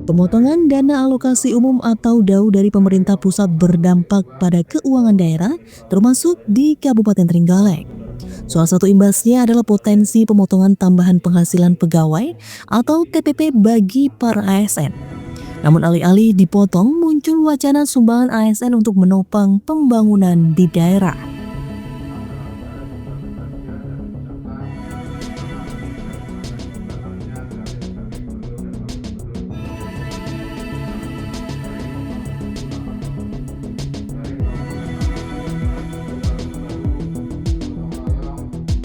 Pemotongan dana alokasi umum atau DAU dari pemerintah pusat berdampak pada keuangan daerah, termasuk di Kabupaten Trenggalek. Salah satu imbasnya adalah potensi pemotongan tambahan penghasilan pegawai atau TPP bagi para ASN. Namun alih-alih dipotong, muncul wacana sumbangan ASN untuk menopang pembangunan di daerah.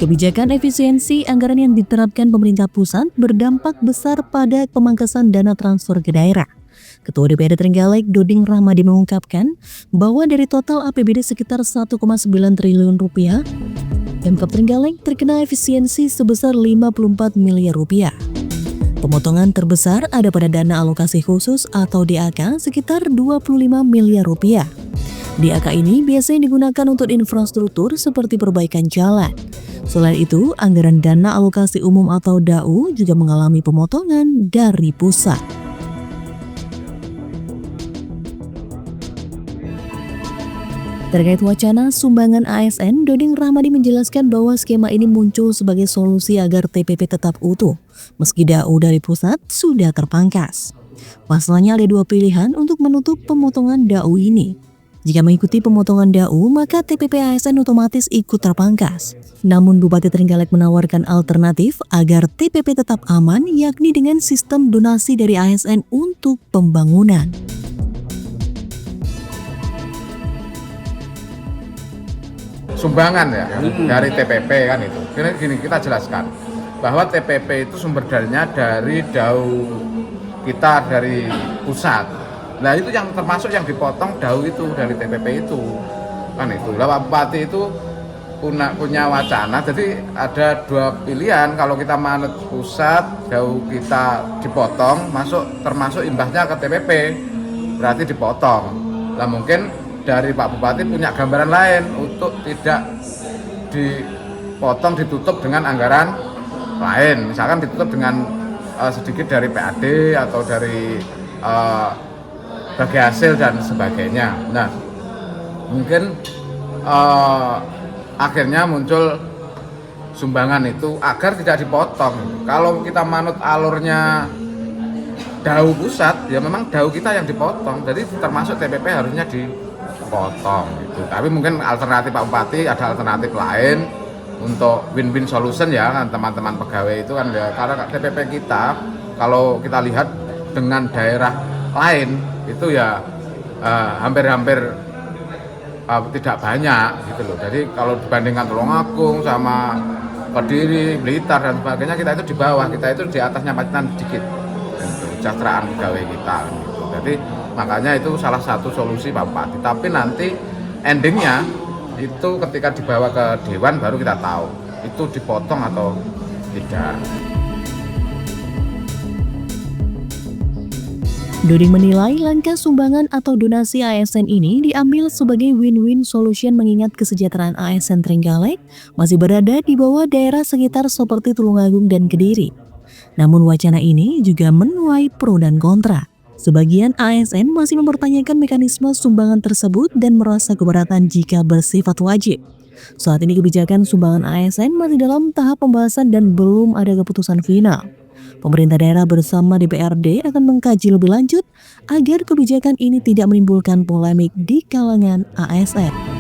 Kebijakan efisiensi anggaran yang diterapkan pemerintah pusat berdampak besar pada pemangkasan dana transfer ke daerah. Ketua DPRD Trenggalek, Doding Rahmadi mengungkapkan bahwa dari total APBD sekitar 1,9 triliun rupiah, Pemkab Trenggalek terkena efisiensi sebesar 54 miliar rupiah. Pemotongan terbesar ada pada dana alokasi khusus atau DAK sekitar 25 miliar rupiah. DAK ini biasanya digunakan untuk infrastruktur seperti perbaikan jalan. Selain itu, anggaran dana alokasi umum atau DAU juga mengalami pemotongan dari pusat. Terkait wacana sumbangan ASN, Doding Rahmadi menjelaskan bahwa skema ini muncul sebagai solusi agar TPP tetap utuh, meski DAU dari pusat sudah terpangkas. Pasalnya ada dua pilihan untuk menutup pemotongan DAU ini. Jika mengikuti pemotongan DAU, maka TPP ASN otomatis ikut terpangkas. Namun Bupati Trenggalek menawarkan alternatif agar TPP tetap aman, yakni dengan sistem donasi dari ASN untuk pembangunan. Sumbangan ya dari TPP kan itu. Gini kita jelaskan bahwa TPP itu sumber darinya dari DAU kita dari pusat. Nah itu yang termasuk yang dipotong DAU itu dari TPP itu kan itu. Lah Bupati itu punya wacana, jadi ada dua pilihan. Kalau kita manut pusat, DAU kita dipotong, termasuk imbasnya ke TPP, berarti dipotong. Nah mungkin dari Pak Bupati punya gambaran lain untuk tidak dipotong, ditutup dengan anggaran lain, misalkan ditutup dengan sedikit dari PAD atau dari bagi hasil dan sebagainya. Nah mungkin akhirnya muncul sumbangan itu agar tidak dipotong. Kalau kita manut alurnya DAU pusat, ya memang DAU kita yang dipotong, jadi termasuk TPP harusnya dipotong gitu. Tapi mungkin alternatif Pak Bupati ada alternatif lain untuk win-win solution ya kan teman-teman pegawai itu kan ya, karena TPP kita kalau kita lihat dengan daerah lain itu ya hampir-hampir tidak banyak gitu loh. Jadi kalau dibandingkan Tulungagung sama Kediri, Blitar dan sebagainya, kita itu di bawah, kita itu di atasnya Pacitan sedikit kesejahteraan pegawai kita gitu. Jadi makanya itu salah satu solusi Pak Bupati. Tapi nanti endingnya itu ketika dibawa ke Dewan baru kita tahu itu dipotong atau tidak. Doding menilai langkah sumbangan atau donasi ASN ini diambil sebagai win-win solution mengingat kesejahteraan ASN Trenggalek masih berada di bawah daerah sekitar seperti Tulungagung dan Kediri. Namun wacana ini juga menuai pro dan kontra. Sebagian ASN masih mempertanyakan mekanisme sumbangan tersebut dan merasa keberatan jika bersifat wajib. Saat ini kebijakan sumbangan ASN masih dalam tahap pembahasan dan belum ada keputusan final. Pemerintah daerah bersama DPRD akan mengkaji lebih lanjut agar kebijakan ini tidak menimbulkan polemik di kalangan ASN.